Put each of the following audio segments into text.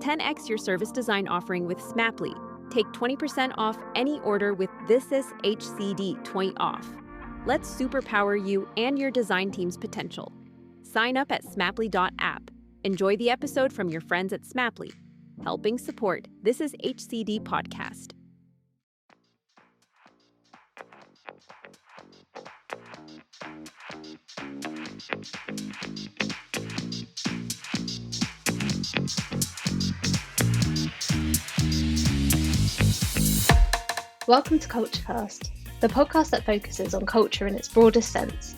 10x your service design offering with Smaply. Take 20% off any order with This Is HCD 20 off. Let's superpower you and your design team's potential. Sign up at smaply.app. Enjoy the episode from your friends at Smaply, helping support This Is HCD podcast. Welcome to CultureCast, the podcast that focuses on culture in its broadest sense,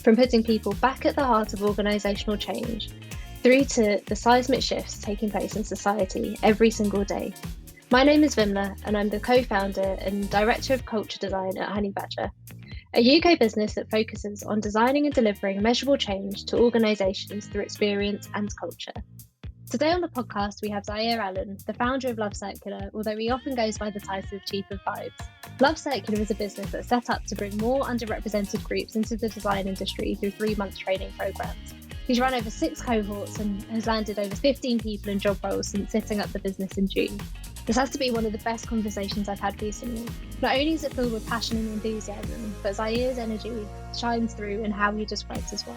from putting people back at the heart of organisational change, through to the seismic shifts taking place in society every single day. My name is Vimla, and I'm the co-founder and Director of Culture Design at Honey Badger, a UK business that focuses on designing and delivering measurable change to organisations through experience and culture. Today on the podcast, we have Zaire Allen, the founder of Love Circular, although he often goes by the title of Chief of Vibes. Love Circular is a business that's set up to bring more underrepresented groups into the design industry through 3-month training programs. He's run over 6 cohorts and has landed over 15 people in job roles since setting up the business in June. This has to be one of the best conversations I've had recently. Not only is it filled with passion and enthusiasm, but Zaire's energy shines through in how he describes his work.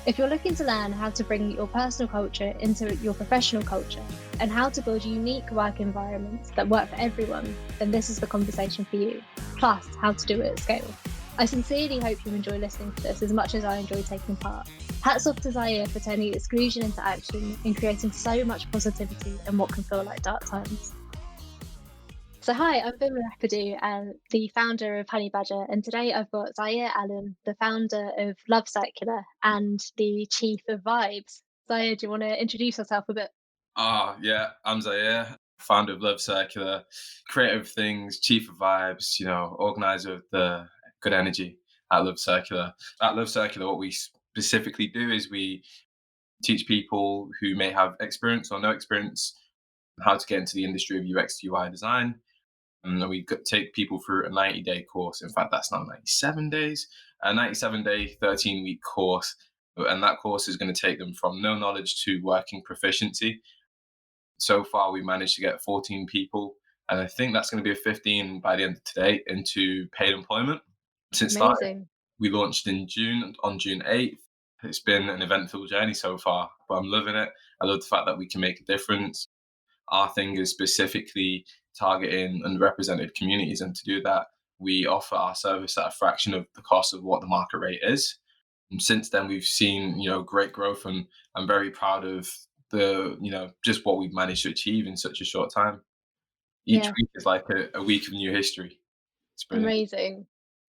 If you're looking to learn how to bring your personal culture into your professional culture and how to build unique work environments that work for everyone, then this is the conversation for you, plus how to do it at scale. I sincerely hope you enjoy listening to this as much as I enjoy taking part. Hats off to Zaire for turning exclusion into action and creating so much positivity in what can feel like dark times. So hi, I'm Vimla Appadoo and the founder of Honey Badger, and today I've got Zaire Allen, the founder of Love Circular and the Chief of Vibes. Zaire, do you want to introduce yourself a bit? Yeah, I'm Zaire, founder of Love Circular, creative things, Chief of Vibes, organizer of the good energy at Love Circular. At Love Circular, what we specifically do is we teach people who may have experience or no experience how to get into the industry of UX UI design. And we take people through a 90-day course. In fact, that's now 97 days, a 97-day, 13-week course. And that course is going to take them from no knowledge to working proficiency. So far, we managed to get 14 people. And I think that's going to be a 15 by the end of today into paid employment. Since starting, we launched in June, on June 8th. It's been an eventful journey so far, but I'm loving it. I love the fact that we can make a difference. Our thing is specifically targeting underrepresented communities, and to do that, we offer our service at a fraction of the cost of what the market rate is. And since then, we've seen great growth, and I'm very proud of the just what we've managed to achieve in such a short time. Each week is like a week of new history. It's brilliant. Amazing.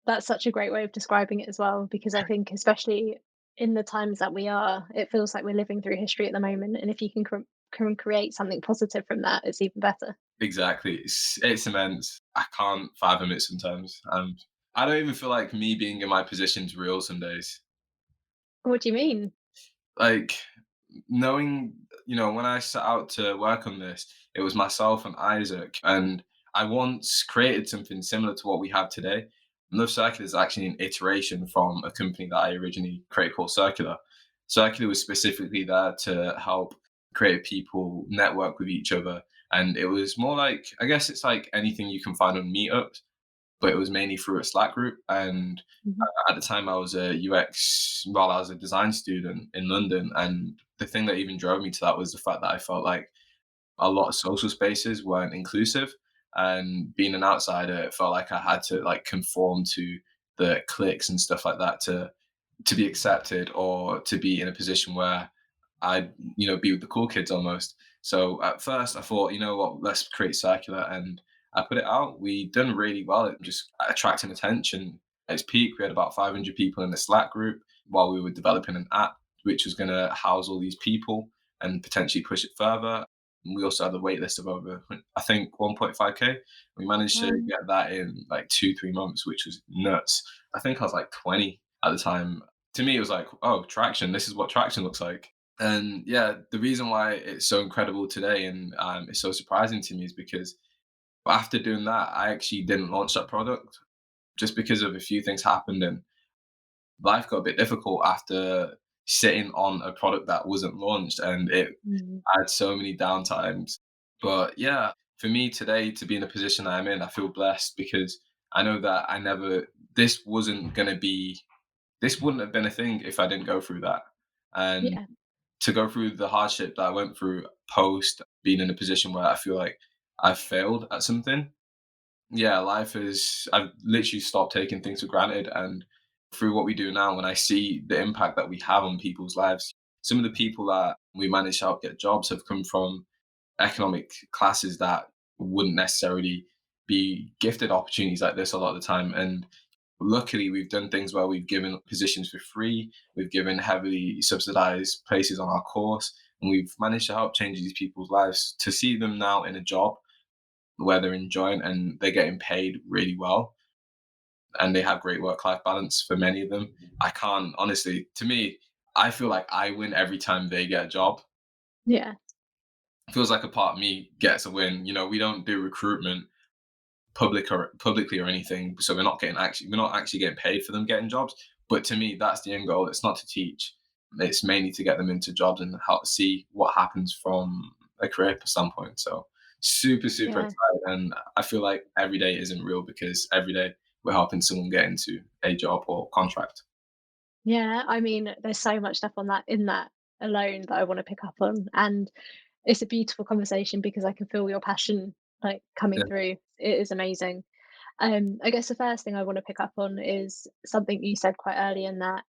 That's such a great way of describing it as well, because I think especially in the times that we are, it feels like we're living through history at the moment, and if you can create something positive from that, it's even better. Exactly. It's immense. I can't fathom it sometimes. I don't even feel like me being in my position is real some days. What do you mean? Like, knowing, when I set out to work on this, it was myself and Isaac, and I once created something similar to what we have today. Love Circular is actually an iteration from a company that I originally created called Circular. Circular was specifically there to help creative people network with each other. And it was more like, I guess it's like anything you can find on meetups, but it was mainly through a Slack group. And at the time I was a design student in London. And the thing that even drove me to that was the fact that I felt like a lot of social spaces weren't inclusive. And being an outsider, it felt like I had to like conform to the cliques and stuff like that to be accepted, or to be in a position where I'd, be with the cool kids almost. So at first I thought, you know what, let's create Circular, and I put it out. We done really well at just attracting attention. At its peak, we had about 500 people in the Slack group while we were developing an app, which was going to house all these people and potentially push it further. And we also had a wait list of over, I think, 1.5K. We managed to get that in like 2-3 months, which was nuts. I think I was like 20 at the time. To me, it was like, oh, traction. This is what traction looks like. And yeah, the reason why it's so incredible today and it's so surprising to me is because after doing that, I actually didn't launch that product just because of a few things happened, and life got a bit difficult after sitting on a product that wasn't launched, and it had so many downtimes. But yeah, for me today to be in the position that I'm in, I feel blessed because I know that this wasn't going to be, this wouldn't have been a thing if I didn't go through that. And Yeah, to go through the hardship that I went through post being in a position where I feel like I've failed at something, yeah, I've literally stopped taking things for granted. And through what we do now, when I see the impact that we have on people's lives, some of the people that we manage to help get jobs have come from economic classes that wouldn't necessarily be gifted opportunities like this a lot of the time. And luckily, we've done things where we've given positions for free, we've given heavily subsidized places on our course, and we've managed to help change these people's lives. To see them now in a job where they're enjoying and they're getting paid really well and they have great work life balance for many of them, I can't honestly, to me, I feel like I win every time they get a job. yeah, It feels like a part of me gets a win. You know, we don't do recruitment publicly or anything, so we're not actually getting paid for them getting jobs. But to me, that's the end goal. It's not to teach; it's mainly to get them into jobs and help see what happens from a career standpoint. So super yeah. excited, and I feel like every day isn't real because every day we're helping someone get into a job or contract. Yeah, I mean, there's so much stuff on that in that alone that I want to pick up on, and it's a beautiful conversation because I can feel your passion like coming Yeah, through. It is amazing. I guess the first thing I want to pick up on is something you said quite early in that.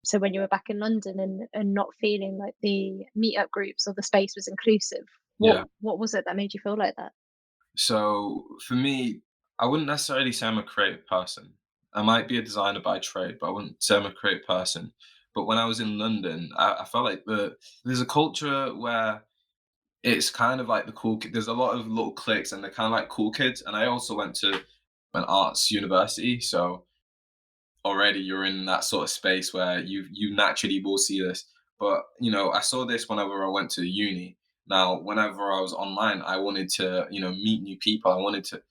So when you were back in London and not feeling like the meetup groups or the space was inclusive, yeah. what was it that made you feel like that? So for me, I wouldn't necessarily say I'm a creative person. I might be a designer by trade, but I wouldn't say I'm a creative person. But when I was in London, I felt like there's a culture where it's kind of like the there's a lot of little cliques and they're kind of like cool kids. And I also went to an arts university, so already you're in that sort of space where you naturally will see this. But you know, I saw this whenever I went to uni. Now, whenever I was online, I wanted to, you know, meet new people. I wanted to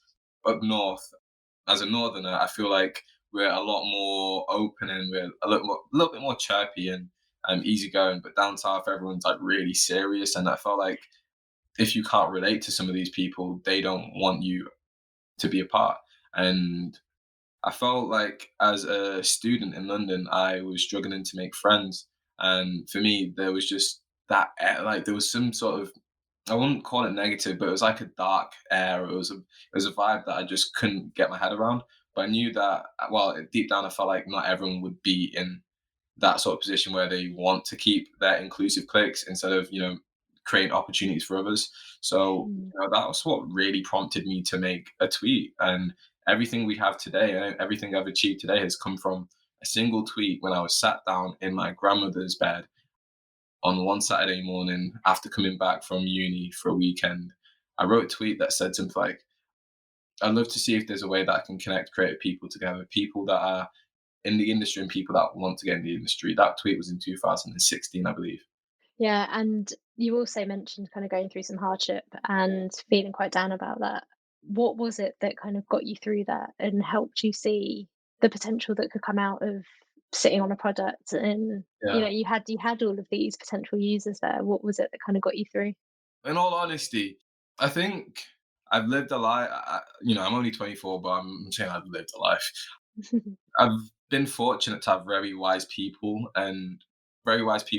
up north, as a northerner, I feel like we're a lot more open and we're a little bit more chirpy and easygoing. But down south, everyone's like really serious, and I felt like if you can't relate to some of these people, they don't want you to be a part. And I felt like as a student in London, I was struggling to make friends, and for me, there was just like there was some sort of, I wouldn't call it negative, but it was like a dark air. It was a vibe that I just couldn't get my head around. But I knew that, well, deep down, I felt like not everyone would be in that sort of position where they want to keep their inclusive cliques instead of, you know, creating opportunities for others. So, Mm. you know, that was what really prompted me to make a tweet. And everything we have today and everything I've achieved today has come from a single tweet when I was sat down in my grandmother's bed on one Saturday morning after coming back from uni for a weekend. I wrote a tweet that said something like, I'd love to see if there's a way that I can connect creative people together, people that are in the industry and people that want to get in the industry. That tweet was in 2016, I believe. Yeah, and you also mentioned kind of going through some hardship and feeling quite down about that. What was it that kind of got you through that and helped you see the potential that could come out of sitting on a product and Yeah. you had all of these potential users there. What was it that kind of got you through? In all honesty, I think I've lived a life. You know, I'm only 24, but I'm saying I've lived a life. I've been fortunate to have very wise people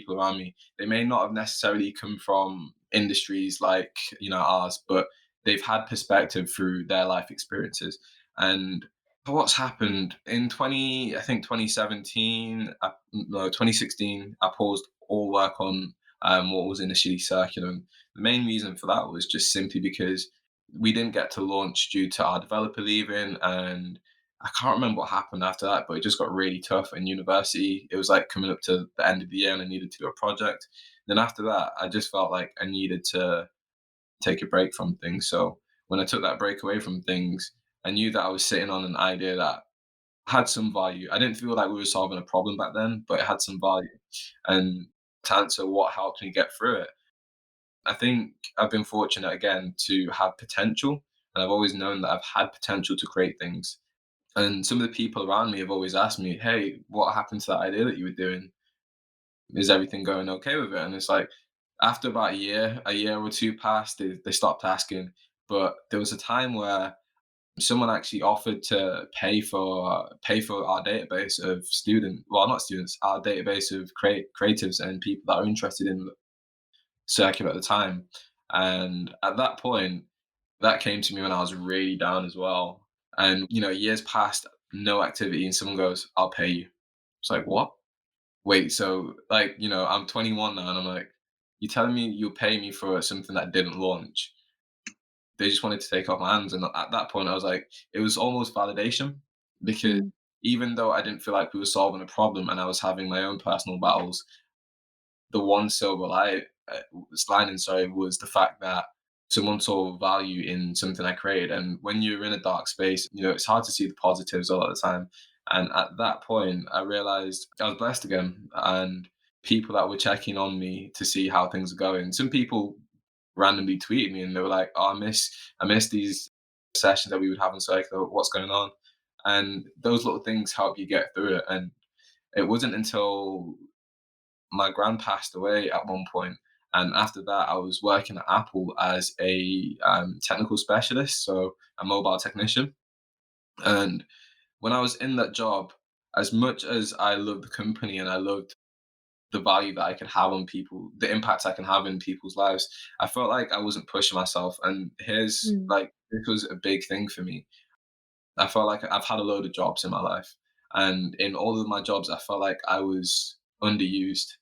around me. They may not have necessarily come from industries like, you know, ours, but they've had perspective through their life experiences. And what's happened in 20, I think 2017, no, 2016, I paused all work on what was initially Circular. And the main reason for that was just simply because we didn't get to launch due to our developer leaving, and I can't remember what happened after that, but it just got really tough in university. It was like coming up to the end of the year and I needed to do a project. Then after that, I just felt like I needed to take a break from things. So when I took that break away from things, I knew that I was sitting on an idea that had some value. I didn't feel like we were solving a problem back then, but it had some value. And to answer what helped me get through it, I think I've been fortunate again to have potential. And I've always known that I've had potential to create things. And some of the people around me have always asked me, "Hey, what happened to that idea that you were doing? Is everything going okay with it?" And it's like, After about a year or two passed, they stopped asking. But there was a time where someone actually offered to pay for our database of not students, our database of creatives and people that are interested in circular at the time. And at that point, that came to me when I was really down as well. And years passed, no activity, and someone goes, "I'll pay you." It's like, what? Wait, so like, I'm 21 now, and I'm like, you telling me you'll pay me for something that didn't launch? They just wanted to take off my hands, and at that point, I was like, it was almost validation because Mm, even though I didn't feel like we were solving a problem, and I was having my own personal battles, the one silver lining, sorry, was the fact that someone saw value in something I created. And when you're in a dark space, it's hard to see the positives all the time. And at that point, I realized I was blessed again, and people that were checking on me to see how things are going. Some people randomly tweeted me, and they were like, "Oh, I miss these sessions that we would have in Circular. What's going on?" And those little things help you get through it. And it wasn't until my grand passed away at one point, and after that, I was working at Apple as a technical specialist, so a mobile technician. And when I was in that job, as much as I loved the company and I loved the value that I could have on people, the impact I can have in people's lives, I felt like I wasn't pushing myself. And mm, this was a big thing for me. I felt like I've had a load of jobs in my life, and in all of my jobs, I felt like I was underused.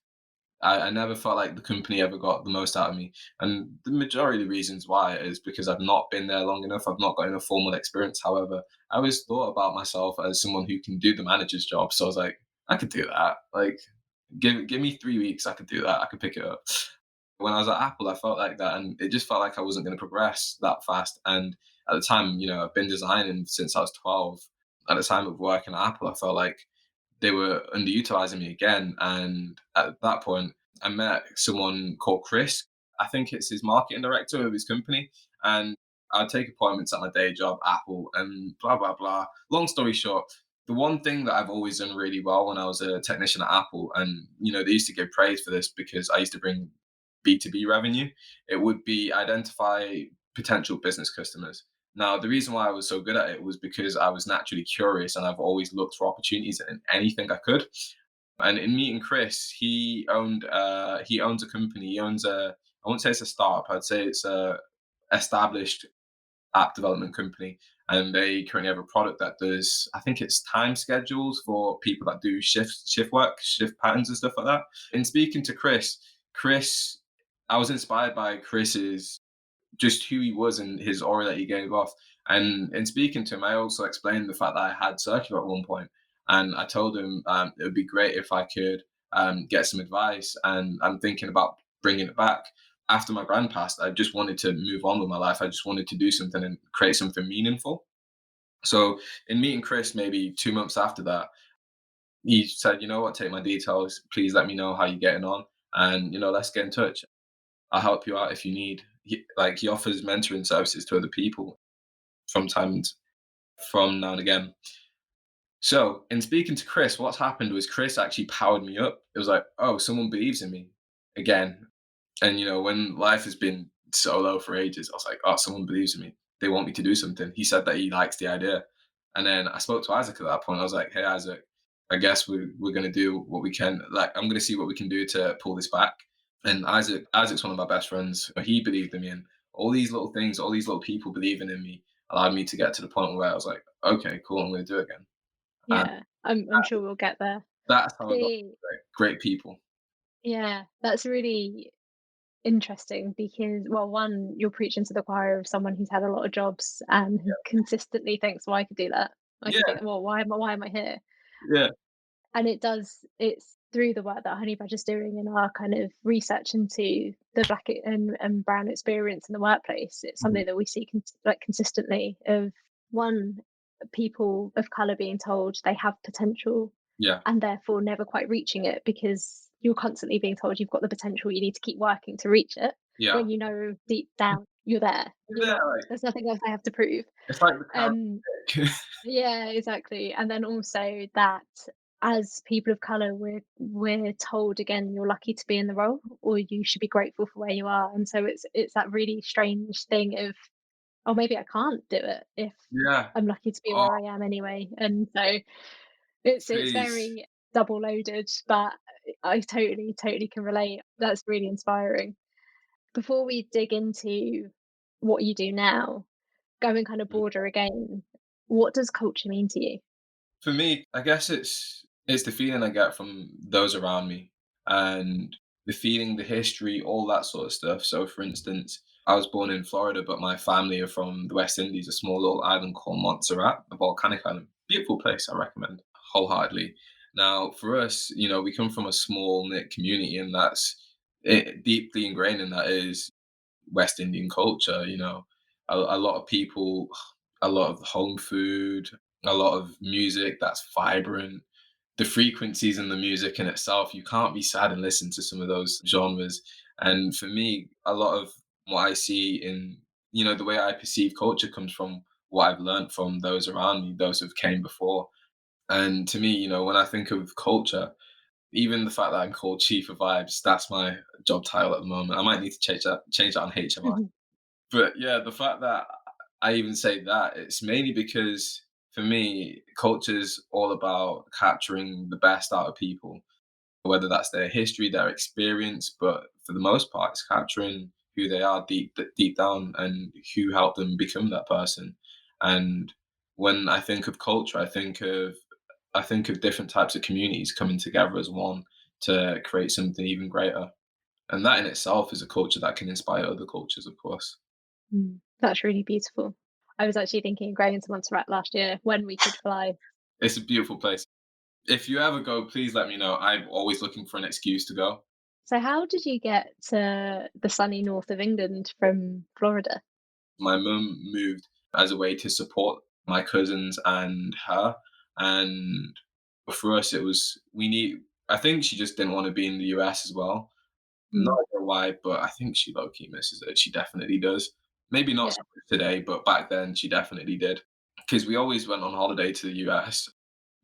I never felt like the company ever got the most out of me. And the majority of the reasons why is because I've not been there long enough. I've not got enough formal experience. However, I always thought about myself as someone who can do the manager's job. So I was like, I could do that. Like, give me 3 weeks, I could do that. I could pick it up. When I was at Apple, I felt like that, and it just felt like I wasn't going to progress that fast. And at the time, I've been designing since I was 12. At the time of working at Apple, I felt like they were underutilizing me again. And at that point, I met someone called Chris. I think it's his marketing director of his company. And I'd take appointments at my day job, Apple, and blah, blah, blah. Long story short, the one thing that I've always done really well when I was a technician at Apple, and they used to give praise for this because I used to bring B2B revenue, it would be identify potential business customers. Now, the reason why I was so good at it was because I was naturally curious, and I've always looked for opportunities in anything I could. And in meeting Chris, he owns a company. He owns I won't say it's a startup. I'd say it's a established app development company, and they currently have a product that does, I think it's time schedules for people that do shift work, shift patterns and stuff like that. In speaking to Chris, I was inspired by Chris's just who he was and his aura that he gave off. And in speaking to him, I also explained the fact that I had circular at one point, and I told him it would be great if I could get some advice. And I'm thinking about bringing it back. After my grand passed, I just wanted to move on with my life. I just wanted to do something and create something meaningful. So, in meeting Chris, maybe 2 months after that, he said, "You know what? Take my details. Please let me know how you're getting on, and let's get in touch. I'll help you out if you need." He offers mentoring services to other people from from now and again. So in speaking to Chris, what's happened was Chris actually powered me up. It was like, oh, someone believes in me again. And when life has been so low for ages, I was like, oh, someone believes in me. They want me to do something. He said that he likes the idea. And then I spoke to Isaac at that point. I was like, hey, Isaac, I guess we're gonna do what we can. Like, I'm gonna see what we can do to pull this back. And Isaac's one of my best friends. He believed in me, and all these little things, all these little people believing in me allowed me to get to the point where I was like, okay, cool, I'm gonna do it again. And yeah, I'm sure we'll get there. that's how I got The great people. Yeah, that's really interesting because, well, one, you're preaching to the choir of someone who's had a lot of jobs and who consistently thinks, "Well, I could do that. I could do Yeah, that. Well, why am I here?" yeah, And it's through the work that Honey Badger's doing in our kind of research into the black and brown experience in the workplace. It's mhm, something that we see consistently of one, people of color being told they have potential yeah, and therefore never quite reaching it because you're constantly being told you've got the potential, you need to keep working to reach it, yeah. when you know deep down you're there. You're Yeah, not, like, there's nothing else I have to prove. it's like the Um carrot. yeah, exactly. And then also that as people of color, we're told again, you're lucky to be in the role, or you should be grateful for where you are. And so it's that really strange thing of, oh, maybe I can't do it if Yeah. I'm lucky to be Oh, where I am anyway. And so it's please. very double loaded, but I totally can relate. That's really inspiring. Before we dig into what you do now, going kind of broader again, what does culture mean to you? For me, I guess it's the feeling I get from those around me, and the feeling, the history, all that sort of stuff. So, for instance, I was born in Florida, but my family are from the West Indies, a small little island called Montserrat, a volcanic island. Beautiful place, I recommend wholeheartedly. Now, for us, we come from a small knit community, and that's deeply ingrained in that is West Indian culture. A lot of people, a lot of home food, a lot of music that's vibrant. The frequencies in the music in itself, you can't be sad and listen to some of those genres. And for me, a lot of what I see in, the way I perceive culture comes from what I've learned from those around me, those who've came before. And to me, when I think of culture, even the fact that I'm called Chief of Vibes, that's my job title at the moment. I might need to change that on HMI. But yeah, the fact that I even say that, it's mainly because for me, culture is all about capturing the best out of people, whether that's their history, their experience, but for the most part, it's capturing who they are deep down and who helped them become that person. And when I think of culture, I think of different types of communities coming together as one to create something even greater. And that in itself is a culture that can inspire other cultures, of course. That's really beautiful. I was actually thinking of going to Montserrat last year when we could fly. It's a beautiful place. If you ever go, please let me know. I'm always looking for an excuse to go. So, how did you get to the sunny north of England from Florida? My mum moved as a way to support my cousins and her. And for us, it was, I think she just didn't want to be in the US as well. Not Mm, sure why, but I think she low key misses it. She definitely does. Maybe not yeah, so much today, but back then she definitely did. Because we always went on holiday to the US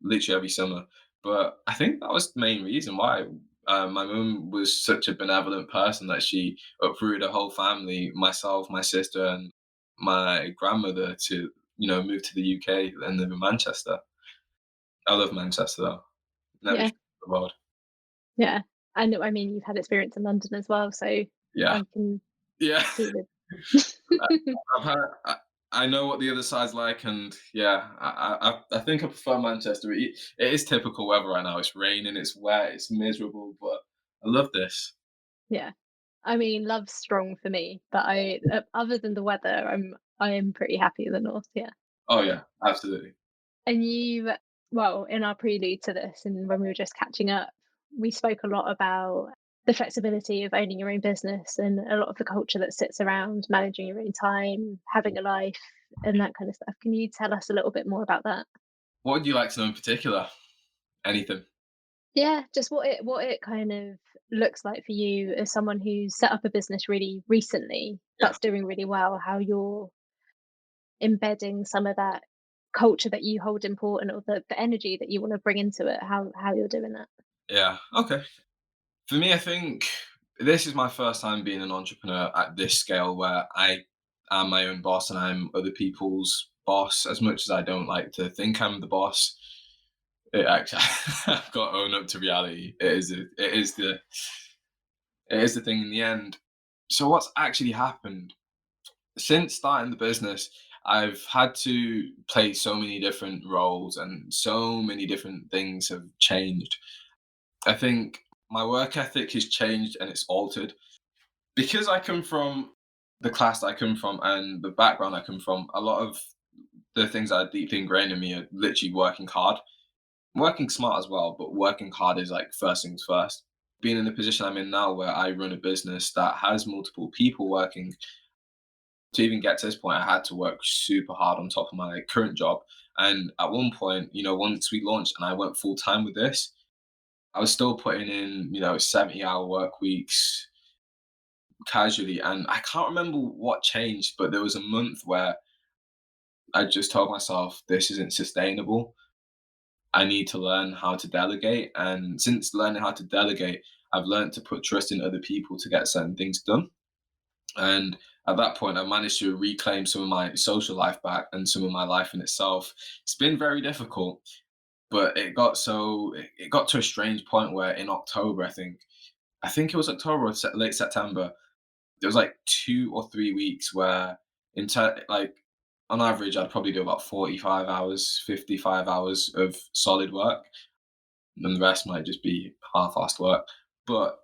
literally every summer. But I think that was the main reason why. My mum was such a benevolent person that she uprooted her whole family, myself, my sister, and my grandmother to, move to the UK and live in Manchester. I love Manchester though. Never yeah, change the world. yeah. And I mean, you've had experience in London as well, so Yeah. I can Yeah. see the. I've had, I know what the other side's like, and yeah, I think I prefer Manchester. It is typical weather right now. It's raining, it's wet, it's miserable, but I love this. Yeah, I mean, love's strong for me, but other than the weather, I am pretty happy in the north. Yeah. Oh yeah, absolutely. And well, in our prelude to this, and when we were just catching up, we spoke a lot about the flexibility of owning your own business and a lot of the culture that sits around managing your own time, having a life, and that kind of stuff. Can you tell us a little bit more about that? What would you like to know in particular? Anything? Yeah, just what it kind of looks like for you as someone who's set up a business really recently Yeah, that's doing really well, how you're embedding some of that culture that you hold important, or the energy that you want to bring into it, how you're doing that. yeah. Okay. For me, I think this is my first time being an entrepreneur at this scale, where I am my own boss and I'm other people's boss. As much as I don't like to think I'm the boss, it actually I've got to own up to reality. It is the thing in the end. So what's actually happened since starting the business? I've had to play so many different roles and so many different things have changed. I think my work ethic has changed and it's altered because I come from the class that I come from and the background I come from. A lot of the things that are deeply ingrained in me are literally working hard, working smart as well, but working hard is like first things first. Being in the position I'm in now, where I run a business that has multiple people working, to even get to this point, I had to work super hard on top of my current job. And at one point, once we launched and I went full time with this, I was still putting in, 70-hour work weeks casually. And I can't remember what changed, but there was a month where I just told myself, this isn't sustainable. I need to learn how to delegate. And since learning how to delegate, I've learned to put trust in other people to get certain things done. And at that point, I managed to reclaim some of my social life back and some of my life in itself. It's been very difficult, but it got to a strange point where in October, I think it was October or late September, there was like 2 or 3 weeks where like on average, I'd probably do about 45 hours, 55 hours of solid work, and the rest might just be half-assed work. But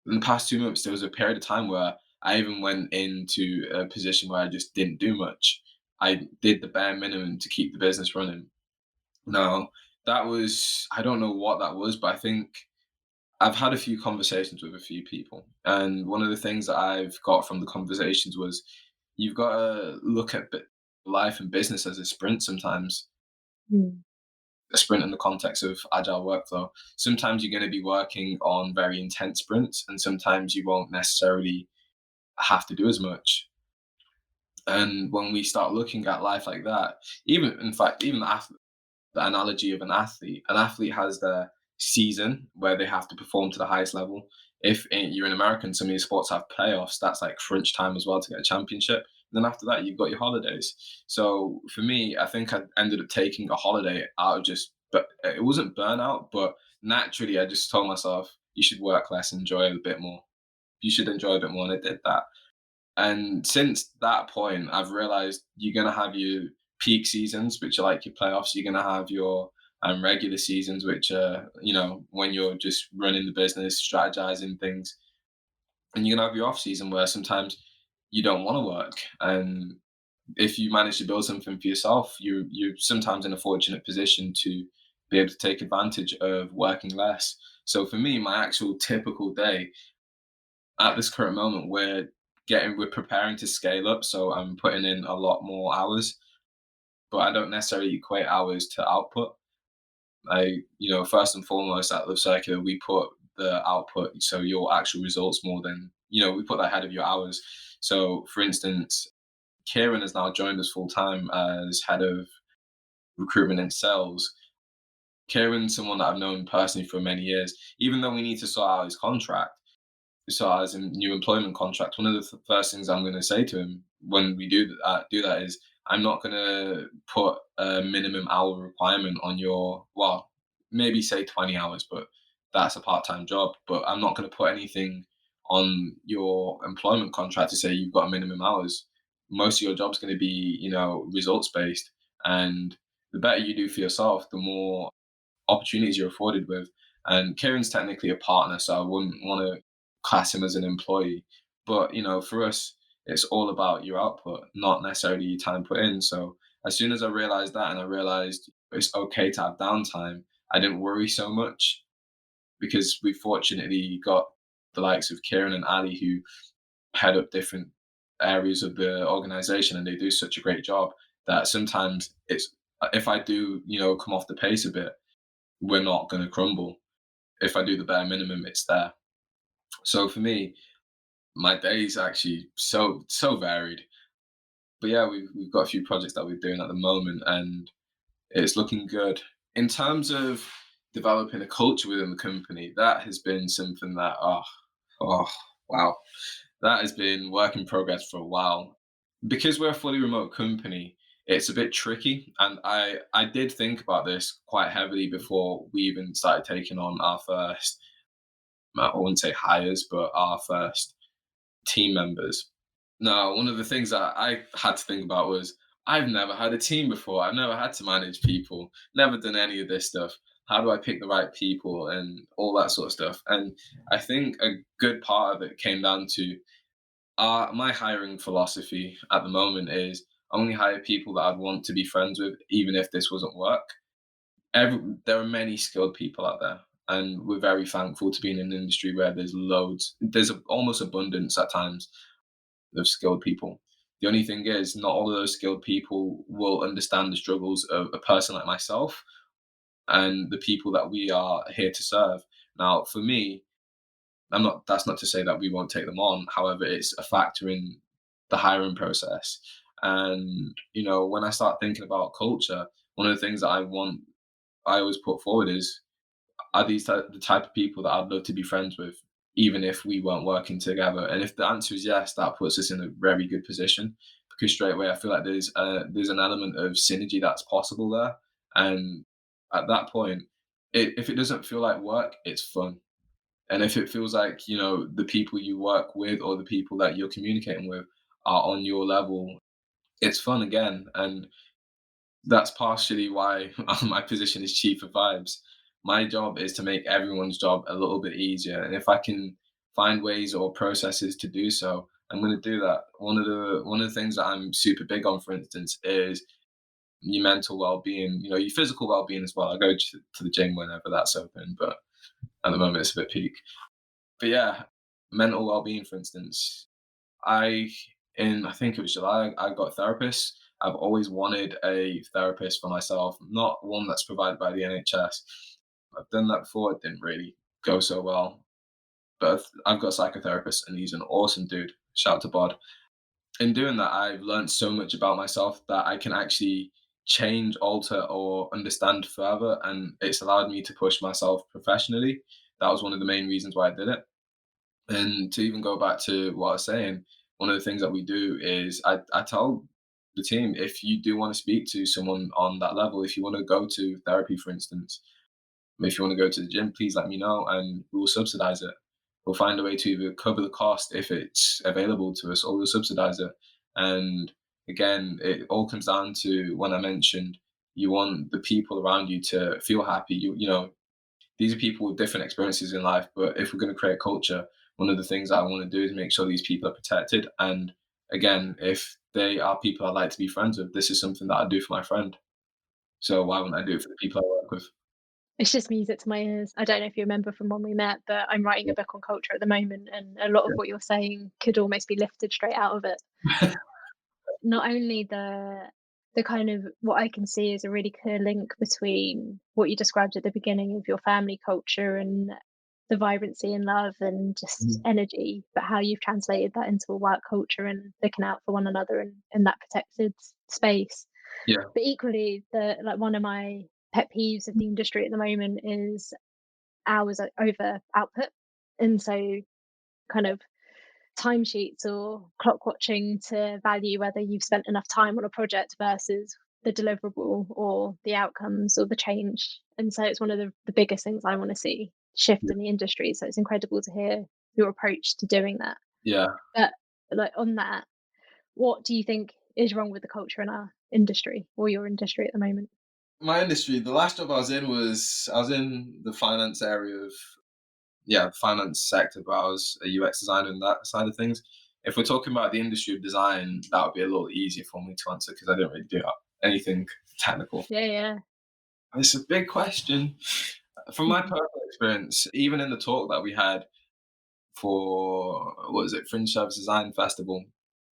in the past 2 months, there was a period of time where I even went into a position where I just didn't do much. I did the bare minimum to keep the business running. Now, I don't know what that was, but I think I've had a few conversations with a few people. And one of the things that I've got from the conversations was you've got to look at life and business as a sprint sometimes, Mm. a sprint in the context of agile workflow. Sometimes you're going to be working on very intense sprints, and sometimes you won't necessarily have to do as much. And when we start looking at life like that, even in fact, even the analogy of an athlete has their season where they have to perform to the highest level. If you're an American, some of these sports have playoffs. That's like crunch time as well to get a championship. And then after that, you've got your holidays. So for me, I think I ended up taking a holiday out of but it wasn't burnout, but naturally, I just told myself, you should work less, enjoy a bit more. You should enjoy a bit more. And I did that. And since that point, I've realized you're going to have your peak seasons, which are like your playoffs. You're going to have your regular seasons, which are, when you're just running the business, strategizing things. And you're going to have your off season where sometimes you don't want to work. And if you manage to build something for yourself, you're sometimes in a fortunate position to be able to take advantage of working less. So for me, my actual typical day at this current moment, we're preparing to scale up, so I'm putting in a lot more hours, but I don't necessarily equate hours to output. First and foremost at Live Circular, we put the output, so your actual results more than, we put that ahead of your hours. So for instance, Kieran has now joined us full time as head of recruitment and sales. Kieran's someone that I've known personally for many years. Even though we need to sort out his contract, so as a new employment contract, one of the first things I'm going to say to him when we do that is, I'm not going to put a minimum hour requirement on well, maybe say 20 hours, but that's a part-time job. But I'm not going to put anything on your employment contract to say you've got a minimum hours. Most of your job's going to be, results based, and the better you do for yourself, the more opportunities you're afforded with. And Kieran's technically a partner, so I wouldn't want to class him as an employee. But for us, it's all about your output, not necessarily your time put in. So as soon as I realized that, and I realized it's okay to have downtime, I didn't worry so much, because we fortunately got the likes of Kieran and Ali, who head up different areas of the organization, and they do such a great job that sometimes it's, if I do, come off the pace a bit, we're not going to crumble. If I do the bare minimum, it's there. So for me, my day's actually so varied. But yeah, we've got a few projects that we're doing at the moment, and it's looking good. In terms of developing a culture within the company, that has been something that oh wow, that has been work in progress for a while. Because we're a fully remote company, it's a bit tricky, and I did think about this quite heavily before we even started taking on our first, I wouldn't say hires, but our first team members. Now, one of the things that I had to think about was, I've never had a team before. I've never had to manage people, never done any of this stuff. How do I pick the right people and all that sort of stuff? And I think a good part of it came down to my hiring philosophy at the moment is only hire people that I'd want to be friends with, even if this wasn't work. There are many skilled people out there, and we're very thankful to be in an industry where there's almost abundance at times of skilled people. The only thing is, not all of those skilled people will understand the struggles of a person like myself and the people that we are here to serve. Now, for me, that's not to say that we won't take them on. However, it's a factor in the hiring process. And, when I start thinking about culture, one of the things that I want I always put forward is, are these the type of people that I'd love to be friends with, even if we weren't working together? And if the answer is yes, that puts us in a very good position, because straight away I feel like there's an element of synergy that's possible there. And at that point, if it doesn't feel like work, it's fun. And if it feels like, the people you work with or the people that you're communicating with are on your level, it's fun again. And that's partially why my position is chief of vibes. My job is to make everyone's job a little bit easier. And if I can find ways or processes to do so, I'm going to do that. One of the things that I'm super big on, for instance, is your mental well-being, your physical well-being as well. I go to the gym whenever that's open, but at the moment it's a bit peak. But yeah, mental well-being, for instance, I I think it was July, I got a therapist. I've always wanted a therapist for myself, not one that's provided by the NHS. I've done that before, it didn't really go so well. But I've got a psychotherapist and he's an awesome dude. Shout out to Bod. In doing that, I've learned so much about myself that I can actually change, alter, or understand further. And it's allowed me to push myself professionally. That was one of the main reasons why I did it. And to even go back to what I was saying, one of the things that we do is I tell the team, if you do want to speak to someone on that level, if you want to go to therapy, for instance, if you want to go to the gym, please let me know and we'll subsidize it. We'll find a way to either cover the cost if it's available to us, or we'll subsidize it. And again, it all comes down to when I mentioned you want the people around you to feel happy. These are people with different experiences in life, but if we're going to create culture, one of the things I want to do is make sure these people are protected. And again, if they are people I'd like to be friends with, this is something that I do for my friend. So why wouldn't I do it for the people I work with? It's just music to my ears. I don't know if you remember from when we met, but I'm writing a book on culture at the moment, and a lot of what you're saying could almost be lifted straight out of it. Yeah. Not only the kind of what I can see is a really clear link between what you described at the beginning of your family culture and the vibrancy and love and just Mhm. energy, but how you've translated that into a work culture and looking out for one another in that protected space. Yeah. But equally, the like one of my pet peeves of the industry at the moment is hours over output. And so kind of timesheets or clock watching to value whether you've spent enough time on a project versus the deliverable or the outcomes or the change. And so it's one of the biggest things I want to see shift in the industry. So it's incredible to hear your approach to doing that. Yeah. But like on that, what do you think is wrong with the culture in our industry or your industry at the moment? My industry, the last job I was in I was in the finance area of, yeah, finance sector, but I was a UX designer in that side of things. If we're talking about the industry of design, that would be a little easier for me to answer because I don't really do anything technical. Yeah, yeah. It's a big question. From my Mhm. personal experience, even in the talk that we had for, what was it, Fringe Service Design Festival,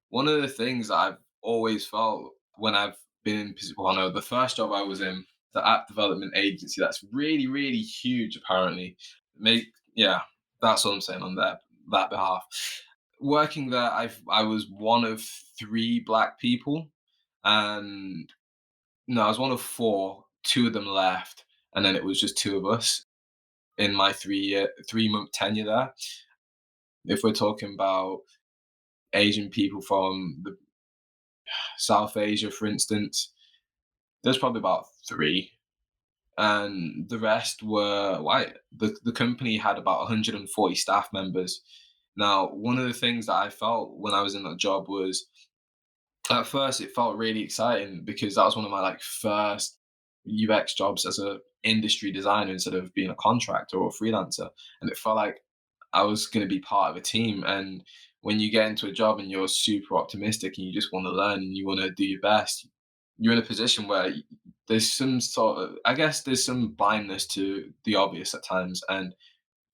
one of the things that I've always felt when I've been in, well, no, the first job I was in, the app development agency, that's really, really huge, apparently. Make, yeah, that's what I'm saying on that behalf. Working there, I was one of three black people, and no, I was one of four. Two of them left, and then it was just two of us in my 3-month tenure there. If we're talking about Asian people from the South Asia, for instance, there's probably about three, and the rest were white. The company had about 140 staff members. Now, one of the things that I felt when I was in that job was, at first it felt really exciting because that was one of my first UX jobs as a industry designer instead of being a contractor or a freelancer, and it felt like I was going to be part of a team. And when you get into a job and you're super optimistic and you just want to learn and you want to do your best, you're in a position where there's some sort of, I guess, there's some blindness to the obvious at times. And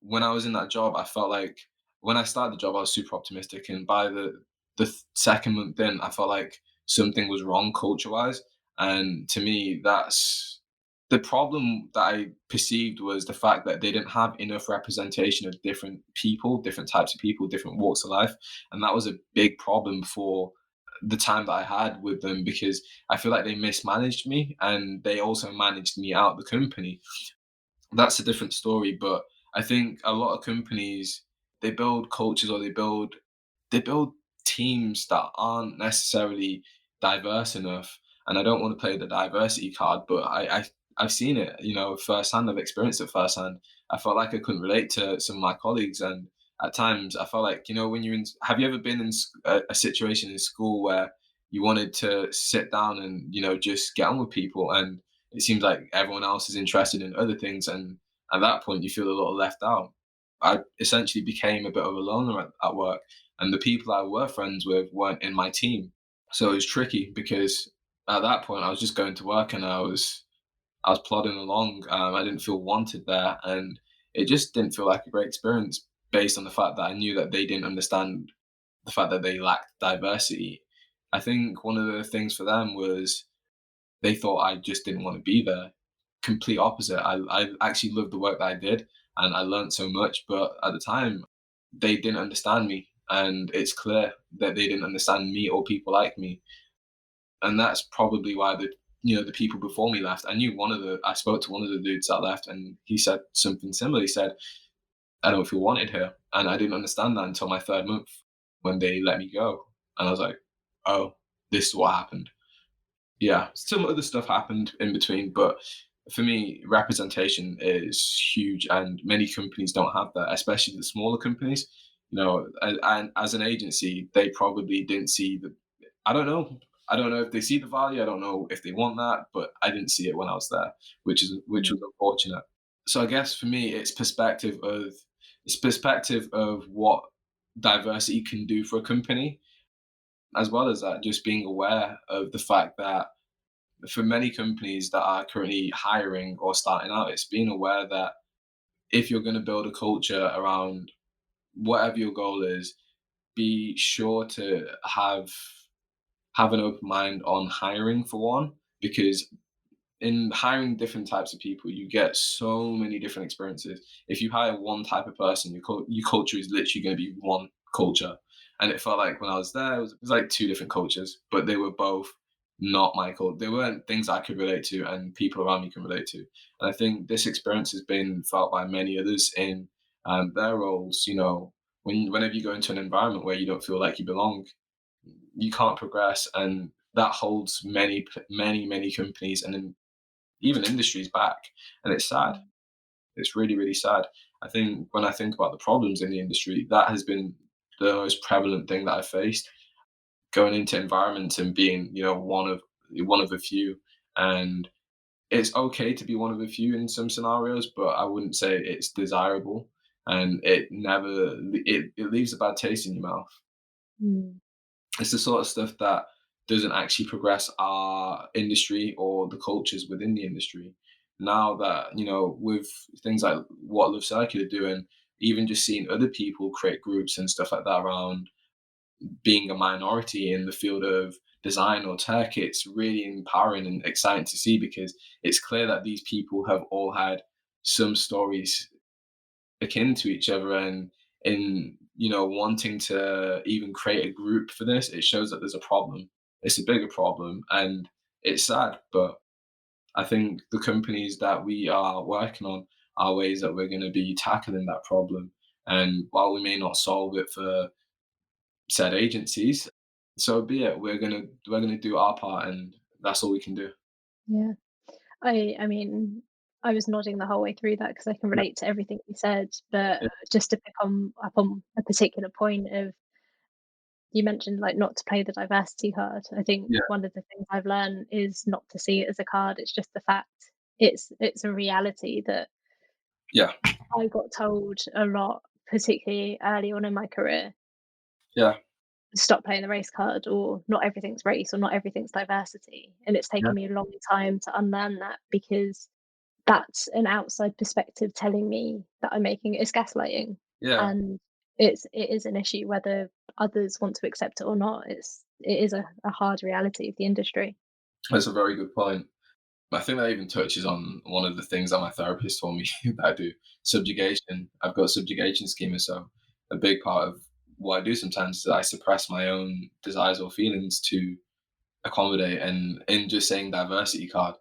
when I was in that job, I felt like when I started the job, I was super optimistic, and by the second month in, I felt like something was wrong culture wise. And to me, that's the problem that I perceived, was the fact that they didn't have enough representation of different people, different types of people, different walks of life, and that was a big problem for the time that I had with them, because I feel like they mismanaged me and they also managed me out the company. That's a different story, but I think a lot of companies, they build cultures, or they build teams that aren't necessarily diverse enough. And I don't want to play the diversity card, but I've seen it, firsthand. I've experienced it firsthand. I felt like I couldn't relate to some of my colleagues, and at times I felt like, when you're in. Have you ever been in a situation in school where you wanted to sit down and just get on with people, and it seems like everyone else is interested in other things, and at that point you feel a little left out. I essentially became a bit of a loner at work, and the people I were friends with weren't in my team. So it was tricky because at that point I was just going to work and I was plodding along. I didn't feel wanted there, and it just didn't feel like a great experience based on the fact that I knew that they didn't understand the fact that they lacked diversity. I think one of the things for them was they thought I just didn't want to be there. Complete opposite. I actually loved the work that I did, and I learned so much. But at the time, they didn't understand me, and it's clear that they didn't understand me or people like me. And that's probably why the people before me left. I spoke to one of the dudes that left, and he said something similar. He said, "I don't feel wanted here," and I didn't understand that until my third month when they let me go, and I was like, "Oh, this is what happened." Yeah, some other stuff happened in between, but for me, representation is huge, and many companies don't have that, especially the smaller companies. And as an agency, they probably didn't see the. I don't know. I don't know if they see the value. I don't know if they want that, but I didn't see it when I was there, which was unfortunate. So I guess for me, it's perspective of what diversity can do for a company, as well as that, just being aware of the fact that for many companies that are currently hiring or starting out, it's being aware that if you're going to build a culture around whatever your goal is, be sure to have an open mind on hiring for one, because in hiring different types of people, you get so many different experiences. If you hire one type of person, your culture is literally going to be one culture. And it felt like when I was there, it was like two different cultures, but they were both not my culture. They weren't things I could relate to and people around me can relate to. And I think this experience has been felt by many others in their roles. Whenever you go into an environment where you don't feel like you belong, you can't progress. And that holds many companies and then even industries back. And it's sad. It's really, really sad. I think when I think about the problems in the industry, that has been the most prevalent thing that I've faced, going into environments and being, one of a few. And it's okay to be one of a few in some scenarios, but I wouldn't say it's desirable. And it leaves a bad taste in your mouth. Mm. It's the sort of stuff that doesn't actually progress our industry or the cultures within the industry. Now that, with things like what Love Circular do, and even just seeing other people create groups and stuff like that around being a minority in the field of design or tech, it's really empowering and exciting to see, because it's clear that these people have all had some stories akin to each other, and in wanting to even create a group for this, it shows that there's a problem. It's a bigger problem, and it's sad, but I think the companies that we are working on are ways that we're going to be tackling that problem. And while we may not solve it for said agencies, so be it. We're gonna do our part, and that's all we can do. Yeah. I mean, I was nodding the whole way through that because I can Yeah, relate to everything you said, but yeah, just to pick on up on a particular point of you mentioned like not to play the diversity card. I think yeah, one of the things I've learned is not to see it as a card. It's just the fact it's a reality that yeah, I got told a lot, particularly early on in my career. yeah, Stop playing the race card, or not everything's race, or not everything's diversity. And it's yeah, taken me a long time to unlearn that because that's an outside perspective telling me that I'm making it's gaslighting. yeah. And it is an issue whether others want to accept it or not. It is a hard reality of the industry. That's a very good point. I think that even touches on one of the things that my therapist told me that I do. Subjugation. I've got subjugation schema, so a big part of what I do sometimes is I suppress my own desires or feelings to accommodate. And in just saying diversity card,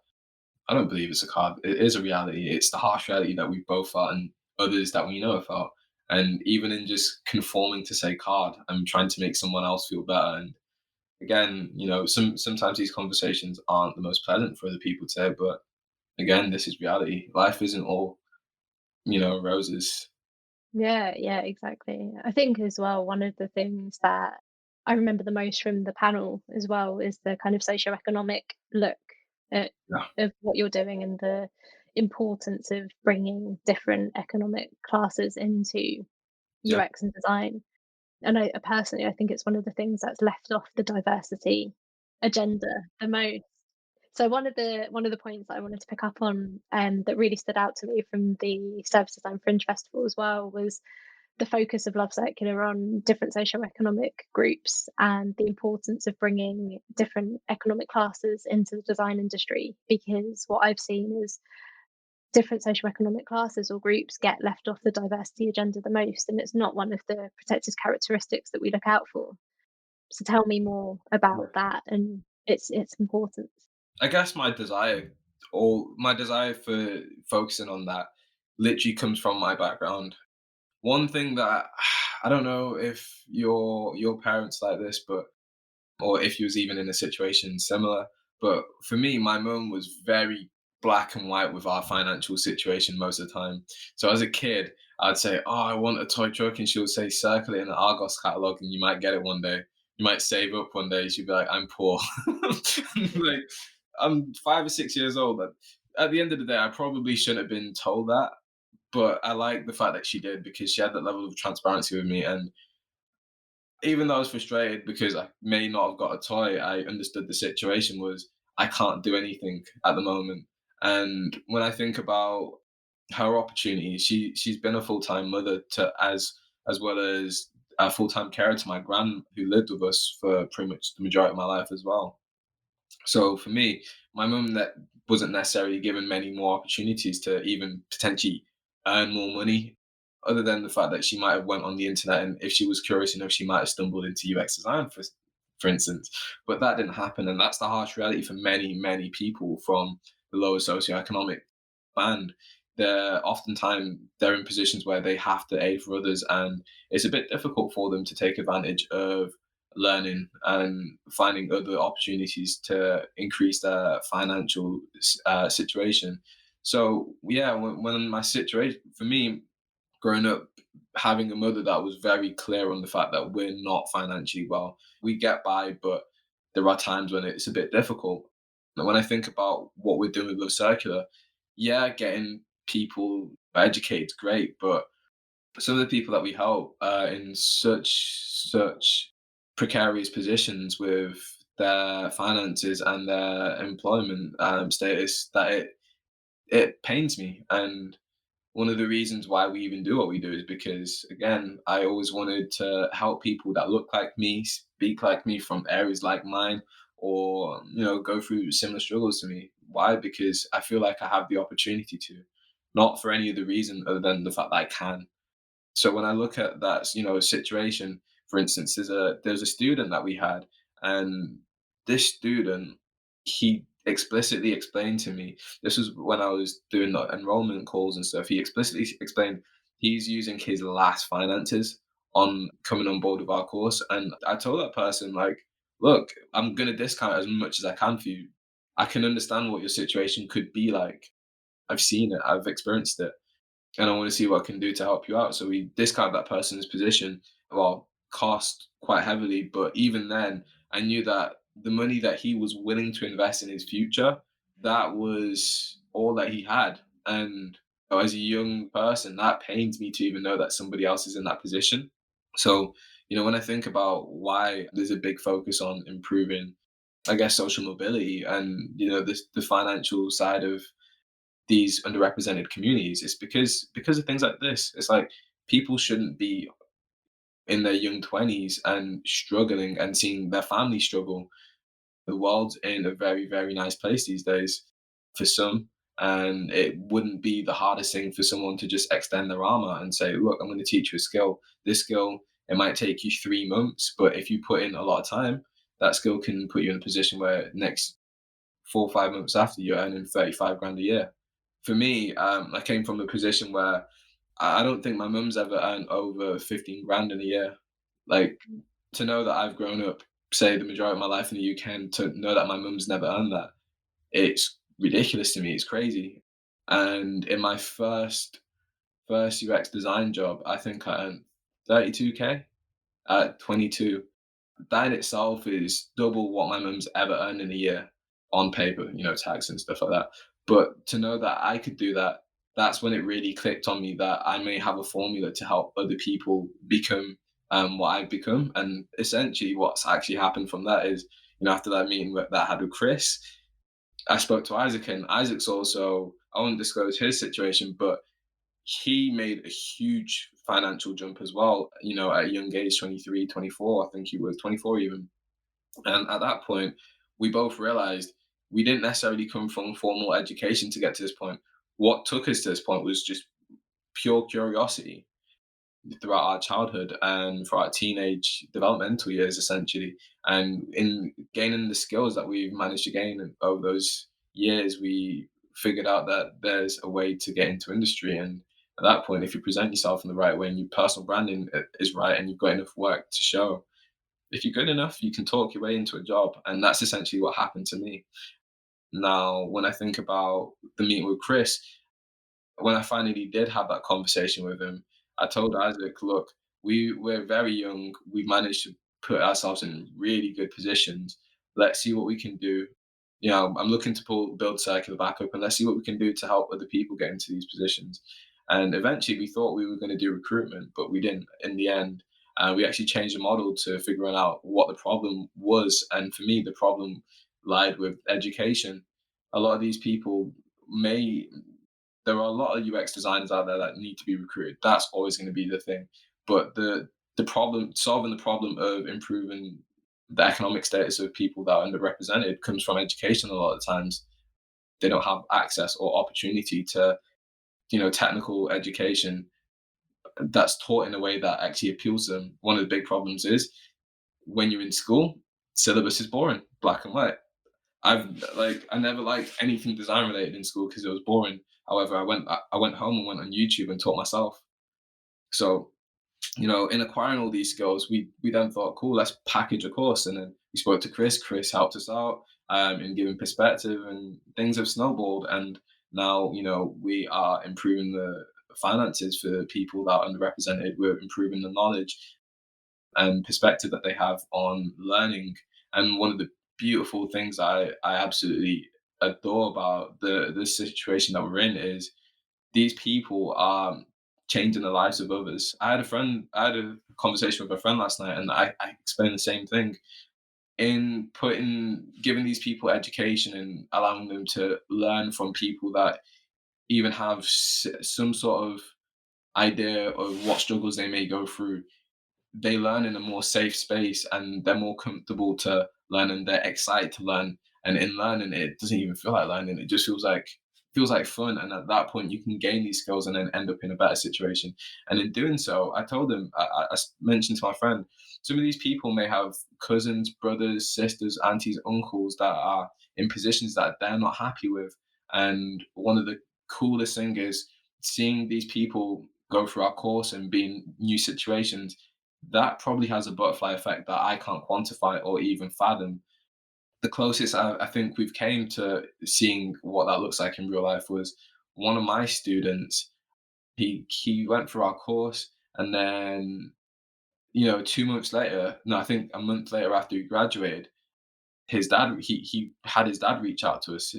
I don't believe it's a card. It is a reality. It's the harsh reality that we've both felt and others that we know have felt. And even in just conforming to say card, I'm trying to make someone else feel better. And again, sometimes these conversations aren't the most pleasant for other people to have, but again, this is reality. Life isn't all, roses. Yeah, yeah, exactly. I think as well, one of the things that I remember the most from the panel as well is the kind of socioeconomic look at, Yeah. of what you're doing and the importance of bringing different economic classes into Yeah. UX and design. And I personally, I think it's one of the things that's left off the diversity agenda the most. So one of the points that I wanted to pick up on, that really stood out to me from the Service Design Fringe Festival as well, was the focus of Love Circular on different socioeconomic groups and the importance of bringing different economic classes into the design industry. Because what I've seen is different socioeconomic classes or groups get left off the diversity agenda the most, and it's not one of the protected characteristics that we look out for. So tell me more Yeah. about that and its importance. I guess my desire for focusing on that literally comes from my background. One thing that I don't know if your parents like this, but or if you was even in a situation similar. But for me, my mum was very black and white with our financial situation most of the time. So as a kid, I'd say, "Oh, I want a toy truck," and she would say, "Circle it in the Argos catalog, and you might get it one day. You might save up one day." She'd be like, "I'm poor." Like, I'm 5 or 6 years old. At the end of the day, I probably shouldn't have been told that, but I like the fact that she did because she had that level of transparency with me. And even though I was frustrated because I may not have got a toy, I understood the situation was I can't do anything at the moment. And when I think about her opportunities, she's been a full time mother to as well as a full time carer to my gran who lived with us for pretty much the majority of my life as well. So for me, my mum that wasn't necessarily given many more opportunities to even potentially earn more money, other than the fact that she might have went on the internet and if she was curious enough, she might have stumbled into UX design, for instance. But that didn't happen, and that's the harsh reality for many people from the lower socioeconomic band. They're in positions where they have to aid for others, and it's a bit difficult for them to take advantage of learning and finding other opportunities to increase their financial situation. So yeah, when my situation for me growing up, having a mother that was very clear on the fact that we're not financially well, we get by, but there are times when it's a bit difficult. And when I think about what we're doing with Love Circular, yeah, getting people educated is great, but some of the people that we help are in such precarious positions with their finances and their employment status that it pains me. And one of the reasons why we even do what we do is because, again, I always wanted to help people that look like me, speak like me, from areas like mine, or go through similar struggles to me. Why? Because I feel like I have the opportunity to, not for any other reason other than the fact that I can. So when I look at that, situation, for instance, there's a student that we had, and this student, he explicitly explained to me, this was when I was doing the enrollment calls and stuff, he explicitly explained he's using his last finances on coming on board with our course. And I told that person, like, look, I'm gonna discount as much as I can for you. I can understand what your situation could be like. I've seen it, I've experienced it, and I want to see what I can do to help you out. So we discount that person's position, well, cost quite heavily. But even then, I knew that the money that he was willing to invest in his future, that was all that he had. And as a young person, that pains me to even know that somebody else is in that position. So, when I think about why there's a big focus on improving, I guess, social mobility and, the financial side of these underrepresented communities, it's because of things like this. It's like people shouldn't be in their young 20s and struggling and seeing their family struggle. The world's in a very nice place these days for some, and it wouldn't be the hardest thing for someone to just extend their arm out and say, look, I'm going to teach you a skill. This skill it might take you 3 months, but if you put in a lot of time, that skill can put you in a position where next 4 or 5 months after, you're earning 35 grand a year. For me, I came from a position where I don't think my mum's ever earned over 15 grand in a year. Like, to know that I've grown up, say, the majority of my life in the UK, and to know that my mum's never earned that, it's ridiculous to me. It's crazy. And in my first UX design job, I think I earned 32k at 22. That in itself is double what my mum's ever earned in a year on paper, tax and stuff like that. But to know that I could do that, that's when it really clicked on me that I may have a formula to help other people become what I've become. And essentially, what's actually happened from that is, after that meeting that I had with Chris, I spoke to Isaac, and Isaac's also, I won't disclose his situation, but he made a huge financial jump as well, at a young age, 23, 24. I think he was 24 even. And at that point, we both realized we didn't necessarily come from formal education to get to this point. What took us to this point was just pure curiosity throughout our childhood and for our teenage developmental years, essentially. And in gaining the skills that we've managed to gain over those years, we figured out that there's a way to get into industry. And at that point, if you present yourself in the right way and your personal branding is right and you've got enough work to show, if you're good enough, you can talk your way into a job. And that's essentially what happened to me. Now, when I think about the meeting with Chris, when I finally did have that conversation with him, I told Isaac, look, we're very young. We've managed to put ourselves in really good positions. Let's see what we can do. I'm looking to build Circular back up, and let's see what we can do to help other people get into these positions. And eventually we thought we were going to do recruitment, but we didn't in the end. We actually changed the model to figuring out what the problem was. And for me, the problem lied with education. A lot of these people may there are a lot of UX designers out there that need to be recruited. That's always going to be the thing. But the problem, solving the problem of improving the economic status of people that are underrepresented, comes from education. A lot of times, they don't have access or opportunity to technical education that's taught in a way that actually appeals to them. One of the big problems is when you're in school, syllabus is boring, black and white. I never liked anything design related in school because it was boring. However, I went home and went on YouTube and taught myself. So, in acquiring all these skills, we then thought, cool, let's package a course. And then we spoke to Chris. Chris helped us out in giving perspective, and things have snowballed. And now, we are improving the finances for people that are underrepresented. We're improving the knowledge and perspective that they have on learning. And one of the beautiful things I absolutely adore about the situation that we're in is these people are changing the lives of others. I had a conversation with a friend last night, and I explained the same thing. In giving these people education and allowing them to learn from people that even have some sort of idea of what struggles they may go through, they learn in a more safe space and they're more comfortable to learn and they're excited to learn. And in learning, it doesn't even feel like learning. It just feels like fun. And at that point, you can gain these skills and then end up in a better situation. And in doing so, I told them, I mentioned to my friend, some of these people may have cousins, brothers, sisters, aunties, uncles that are in positions that they're not happy with. And one of the coolest thing is seeing these people go through our course and be in new situations. That probably has a butterfly effect that I can't quantify or even fathom. The closest I think we've came to seeing what that looks like in real life was one of my students. He went through our course, and then 2 months later, no, I think a month later after he graduated, his dad he had his dad reach out to us.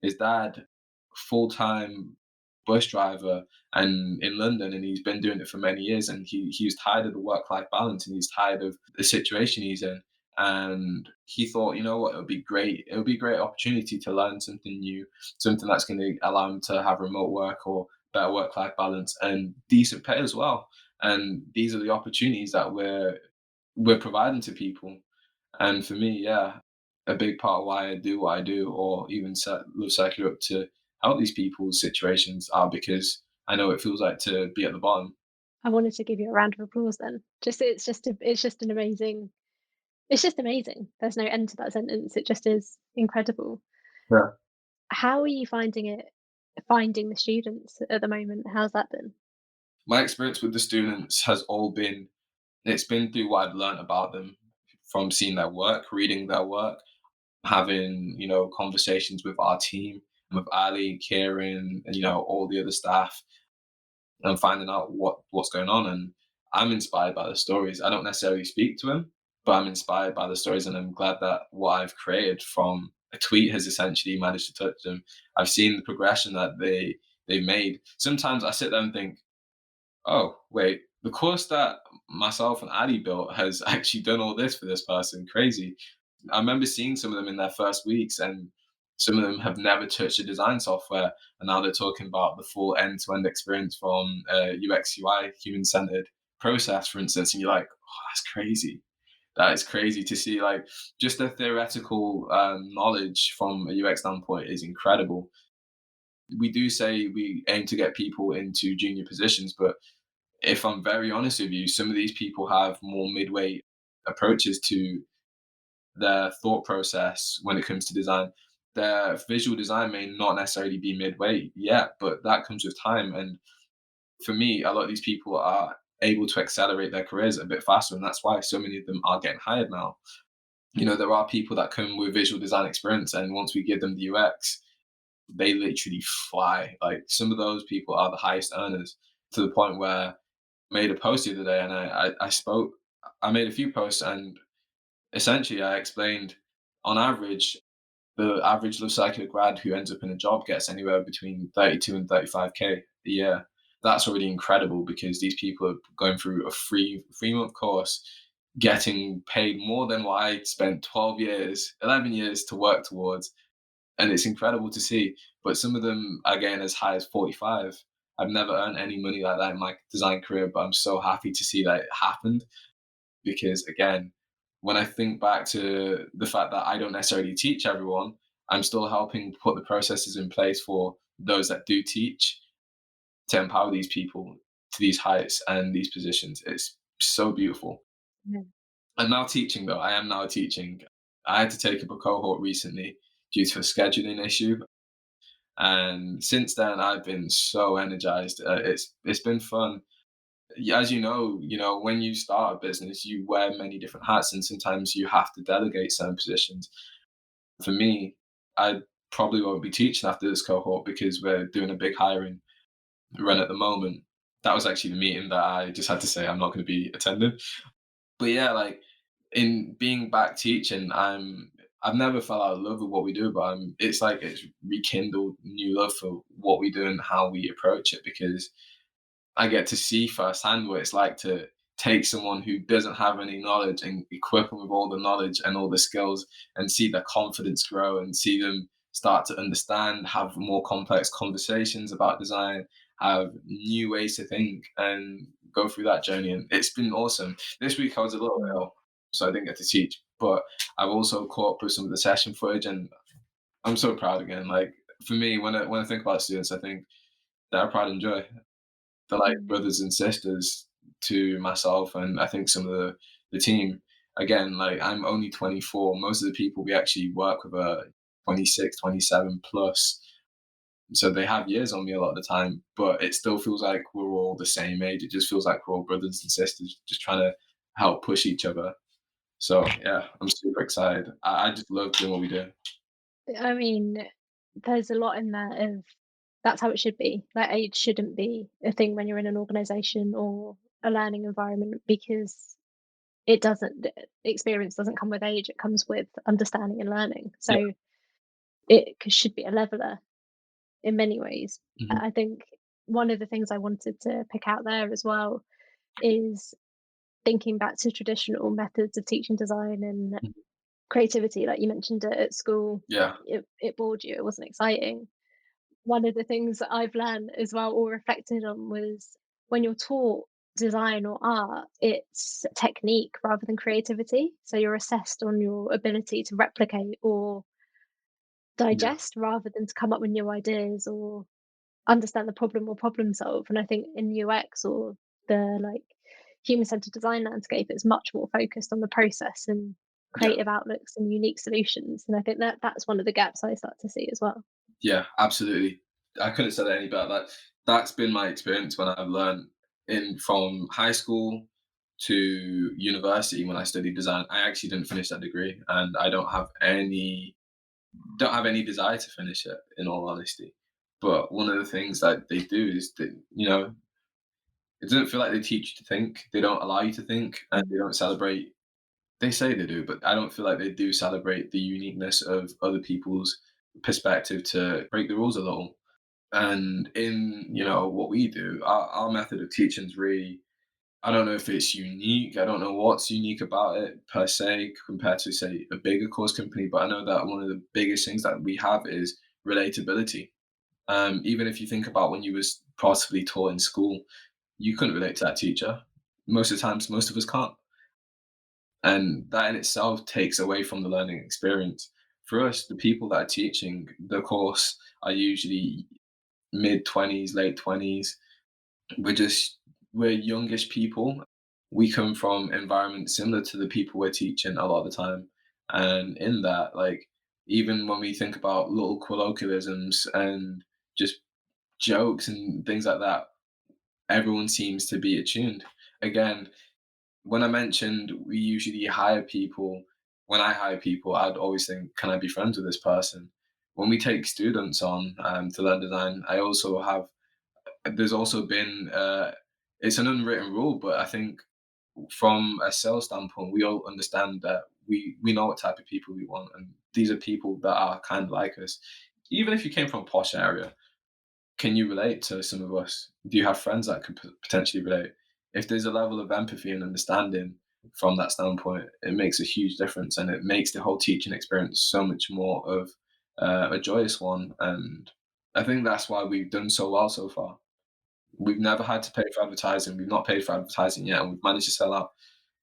His dad, full-time bus driver and in London, and he's been doing it for many years, and he's tired of the work-life balance, and he's tired of the situation he's in. And he thought, you know what, it would be a great opportunity to learn something new, something that's going to allow him to have remote work or better work-life balance and decent pay as well. And these are the opportunities that we're providing to people. And for me, yeah, a big part of why I do what I do, or even love Circular Up to help these people's situations, are because I know what it feels like to be at the bottom. I wanted to give you a round of applause then. It's just an amazing it's just amazing. There's no end to that sentence. It just is incredible. Yeah. How are you finding it finding the students at the moment? How's that been? My experience with the students has all been it's been through what I've learned about them from seeing their work, reading their work, having, conversations with our team, with Ali, Kieran, and, all the other staff, and finding out what's going on. And I'm inspired by the stories. I don't necessarily speak to them, but I'm inspired by the stories, and I'm glad that what I've created from a tweet has essentially managed to touch them. I've seen the progression that they've made. Sometimes I sit there and think, oh wait, the course that myself and Ali built has actually done all this for this person. Crazy. I remember seeing some of them in their first weeks, and some of them have never touched a design software, and now they're talking about the full end-to-end experience from UX UI, human-centered process, for instance. And you're like, oh, that's crazy. That is crazy to see. Like, just the theoretical knowledge from a UX standpoint is incredible. We do say we aim to get people into junior positions, but if I'm very honest with you, some of these people have more midway approaches to their thought process when it comes to design. Their visual design may not necessarily be midway yet, but that comes with time. And for me, a lot of these people are able to accelerate their careers a bit faster, and that's why so many of them are getting hired now. There are people that come with visual design experience, and once we give them the UX, they literally fly. Like, some of those people are the highest earners, to the point where I made a post the other day, and I made a few posts, and essentially I explained, on average, the average life cycle grad who ends up in a job gets anywhere between 32 and 35K a year. That's already incredible, because these people are going through a 3 month course, getting paid more than what I spent 12 years, 11 years to work towards. And it's incredible to see. But some of them are getting as high as 45. I've never earned any money like that in my design career, but I'm so happy to see that it happened, because, again, when I think back to the fact that I don't necessarily teach everyone, I'm still helping put the processes in place for those that do teach, to empower these people to these heights and these positions. It's so beautiful. Yeah. I'm now teaching, though. I am now teaching. I had to take up a cohort recently due to a scheduling issue. And since then, I've been so energized. It's been fun. As when you start a business, you wear many different hats, and sometimes you have to delegate certain positions. For me, I probably won't be teaching after this cohort, because we're doing a big hiring run at the moment. That was actually the meeting that I just had to say I'm not going to be attending. But yeah, like, in being back teaching, I've never fell out of love with what we do, but it's like it's rekindled new love for what we do and how we approach it, because I get to see firsthand what it's like to take someone who doesn't have any knowledge and equip them with all the knowledge and all the skills, and see their confidence grow, and see them start to understand, have more complex conversations about design, have new ways to think, and go through that journey. And it's been awesome. This week I was a little Mm. ill, so I didn't get to teach, but I've also caught up with some of the session footage, and I'm so proud again. Like, for me, when I think about students, I think they're pride and joy. They're like Mm. brothers and sisters to myself, and I think some of the team. Again, like, I'm only 24. Most of the people we actually work with are 26, 27 plus. So they have years on me a lot of the time, but it still feels like we're all the same age. It just feels like we're all brothers and sisters, just trying to help push each other. So yeah, I'm super excited. I just love doing what we do. I mean, there's a lot in there of that's how it should be. Like, age shouldn't be a thing when you're in an organization or a learning environment, because it doesn't experience doesn't come with age, it comes with understanding and learning. Yeah. So should be a leveler in many ways. Mhm. I think one of the things I wanted to pick out there as well is thinking back to traditional methods of teaching design and Mhm. creativity, like you mentioned it at school. Yeah. It bored you, it wasn't exciting. One of the things that I've learned as well or reflected on was when you're taught design or art, it's technique rather than creativity. So you're assessed on your ability to replicate or Yeah. digest rather than to come up with new ideas or understand the problem or problem solve. And I think in UX or the like human-centered design landscape, it's much more focused on the process and Yeah. creative outlooks and unique solutions. And I think that that's one of the gaps I start to see as well. Yeah, absolutely. I couldn't have said it any better. That's been my experience when I've learned in from high school to university when I studied design. I actually didn't finish that degree, and I don't have any desire to finish it, in all honesty. But one of the things that they do is that, it doesn't feel like they teach you to think. They don't allow you to think, and they don't celebrate. They say they do, but I don't feel like they do celebrate the uniqueness of other people's perspective to break the rules a little. And in what we do, our method of teaching is really, I don't know if it's unique. I don't know what's unique about it per se compared to, say, a bigger course company. But I know that one of the biggest things that we have is relatability. Even if you think about when you was possibly taught in school, you couldn't relate to that teacher. Most of the times, most of us can't, and that in itself takes away from the learning experience. For us, the people that are teaching the course are usually mid 20s, late 20s. We're youngish people. We come from environments similar to the people we're teaching a lot of the time. And in that, like, even when we think about little colloquialisms and just jokes and things like that, everyone seems to be attuned. Again, when I mentioned we usually hire people, when I hire people, I'd always think, can I be friends with this person? When we take students on to learn design, there's also been, it's an unwritten rule, but I think from a sales standpoint, we all understand that we know what type of people we want, and these are people that are kind of like us. Even if you came from a posh area, can you relate to some of us? Do you have friends that could potentially relate? If there's a level of empathy and understanding from that standpoint, it makes a huge difference, and it makes the whole teaching experience so much more of a joyous one. And I think that's why we've done so well so far. We've never had to pay for advertising. We've not paid for advertising yet, and we've managed to sell out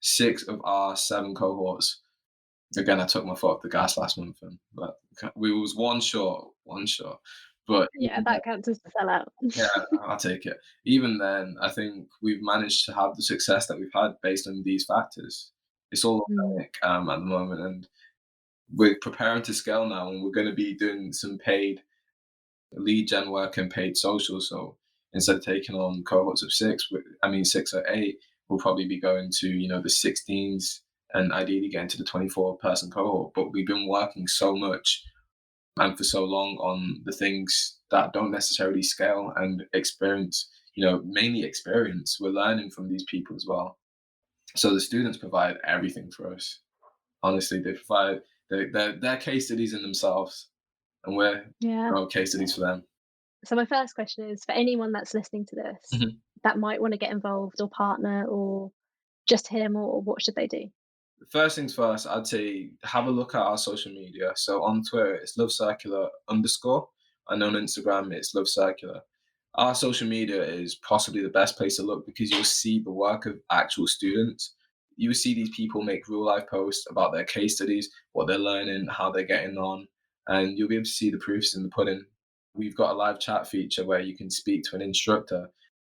6 of our 7 cohorts. Again, I took my foot off the gas last month, and but we was one short, one short. But Yeah, that counts as a sellout. yeah, I'll take it. Even then, I think we've managed to have the success that we've had based on these factors. It's all Mm. organic at the moment, and we're preparing to scale now, and we're going to be doing some paid lead gen work and paid social. So instead of taking on cohorts of 6 or 8, we'll probably be going to the 16s and ideally getting to the 24-person cohort. But we've been working so much and for so long on the things that don't necessarily scale and experience, mainly experience. We're learning from these people as well. So the students provide everything for us. Honestly, they provide their case studies in themselves, and we're Yeah. case studies for them. So my first question is for anyone that's listening to this Mhm. that might want to get involved or partner or just him or what should they do? First things first, I'd say have a look at our social media. So on Twitter, it's Love Circular _, and on Instagram, it's Love Circular. Our social media is possibly the best place to look because you'll see the work of actual students. You will see these people make real life posts about their case studies, what they're learning, how they're getting on, and you'll be able to see the proofs in the pudding. We've got a live chat feature where you can speak to an instructor,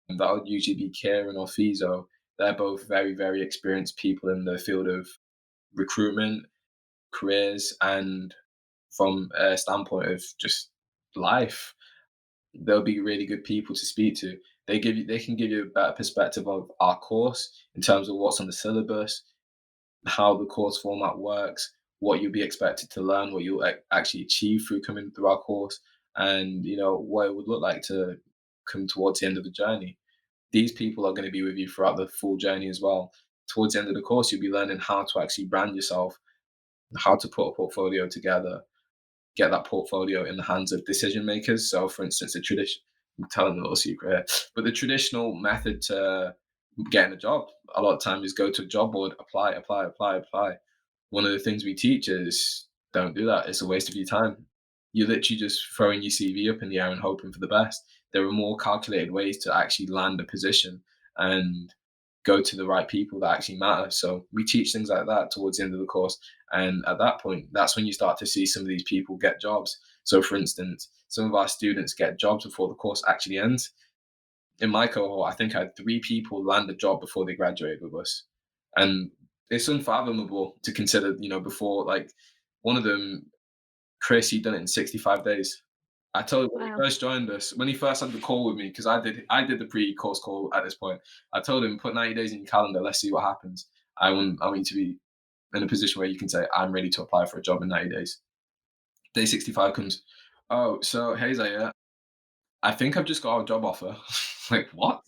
and that would usually be Kieran or Fizo. They're both very, very experienced people in the field of recruitment, careers, and from a standpoint of just life. They'll be really good people to speak to. They can give you a better perspective of our course in terms of what's on the syllabus, how the course format works, what you'll be expected to learn, what you'll actually achieve through coming through our course, and what it would look like to come towards the end of the journey. These people are going to be with you throughout the full journey as well. Towards the end of the course, you'll be learning how to actually brand yourself, how to put a portfolio together, get that portfolio in the hands of decision makers. So, for instance, I'm telling a little secret here, but the traditional method to getting a job a lot of times is go to a job board, apply, apply, apply, apply. One of the things we teach is don't do that. It's a waste of your time. You're literally just throwing your CV up in the air and hoping for the best. There are more calculated ways to actually land a position and go to the right people that actually matter. So we teach things like that towards the end of the course. And at that point, that's when you start to see some of these people get jobs. So for instance, some of our students get jobs before the course actually ends. in my cohort, I think I had 3 people land a job before they graduated with us. And it's unfathomable to consider, before, like, one of them, Chris, he'd done it in 65 days. I told him when he Wow. first joined us, when he first had the call with me, because I did the pre-course call at this point. I told him, put 90 days in your calendar, let's see what happens. I want you to be in a position where you can say, I'm ready to apply for a job in 90 days. Day 65 comes, oh, so hey Zaire, I think I've just got a job offer. Like, what?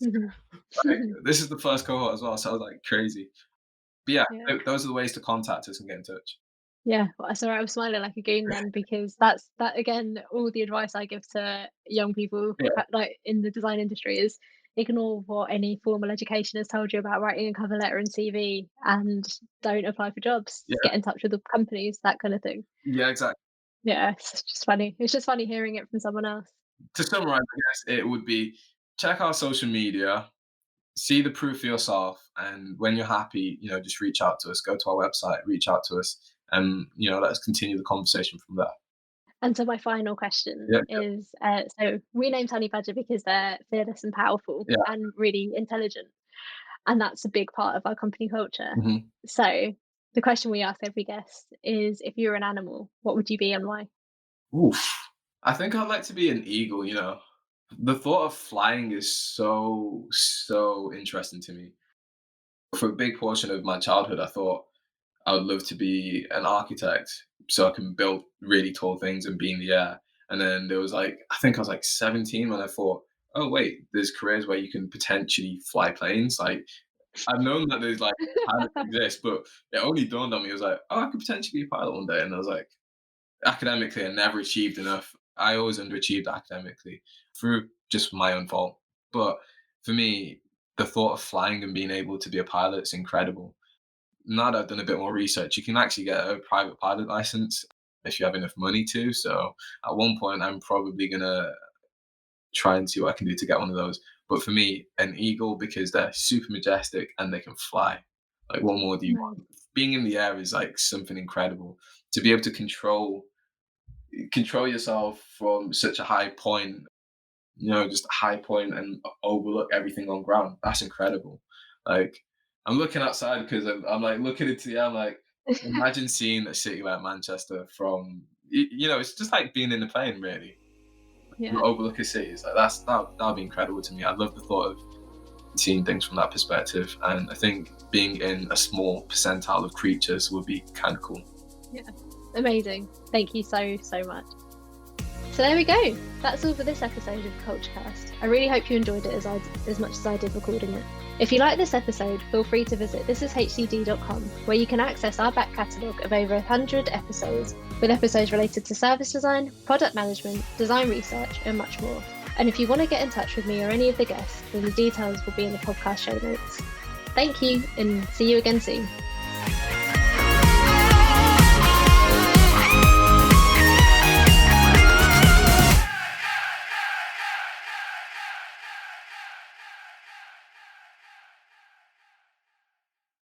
Like, this is the first cohort as well, so I was like, crazy. But yeah, Yeah. those are the ways to contact us and get in touch. Yeah, well, sorry, I was smiling like a goon then, because that again, all the advice I give to young people Yeah, like in the design industry is ignore what any formal education has told you about writing a cover letter and CV, and don't apply for jobs. yeah, Get in touch with the companies, that kind of thing. yeah, exactly. Yeah, it's just funny. It's just funny hearing it from someone else. To summarize, I guess it would be, check our social media, see the proof for yourself, and when you're happy, just reach out to us. Go to our website, reach out to us, and let's continue the conversation from there. And so my final question Yeah, is, so we named Honey Badger because they're fearless and powerful yeah. and really intelligent. And that's a big part of our company culture. Hmm. So the question we ask every guest is, if you were an animal, what would you be and why? Oof. I think I'd like to be an eagle. The thought of flying is so interesting to me. For a big portion of my childhood, I thought I would love to be an architect so I can build really tall things and be in the air. And then there was, like, I think I was like 17 when I thought, oh wait, there's careers where you can potentially fly planes. Like, I've known that there's, like, pilots exist, but it only dawned on me. It was like, oh, I could potentially be a pilot one day. And I was like, academically, I never achieved enough. I always underachieved academically through just my own fault. But for me, the thought of flying and being able to be a pilot is incredible. Now that I've done a bit more research, you can actually get a private pilot license if you have enough money to. So at one point, I'm probably gonna try and see what I can do to get one of those. But for me, an eagle, because they're super majestic and they can fly. Like, what more do you Nice. want? Being in the air is like something incredible. To be able to control yourself from such a high point, just a high point and overlook everything on ground. That's incredible. Like, I'm looking outside because I'm like looking into the air. I'm like, imagine seeing a city like Manchester from, it's just like being in a plane, really. You Yeah. overlook a city. It's like, that'd be incredible to me. I love the thought of seeing things from that perspective, and I think being in a small percentile of creatures would be kind of cool. Yeah. Amazing. Thank you so much. So there we go. That's all for this episode of CultureCast. I really hope you enjoyed it as much as I did recording it. If you like this episode, feel free to visit thisishcd.com, where you can access our back catalogue of over 100 episodes, with episodes related to service design, product management, design research, and much more. And if you want to get in touch with me or any of the guests, then the details will be in the podcast show notes. Thank you, and see you again soon.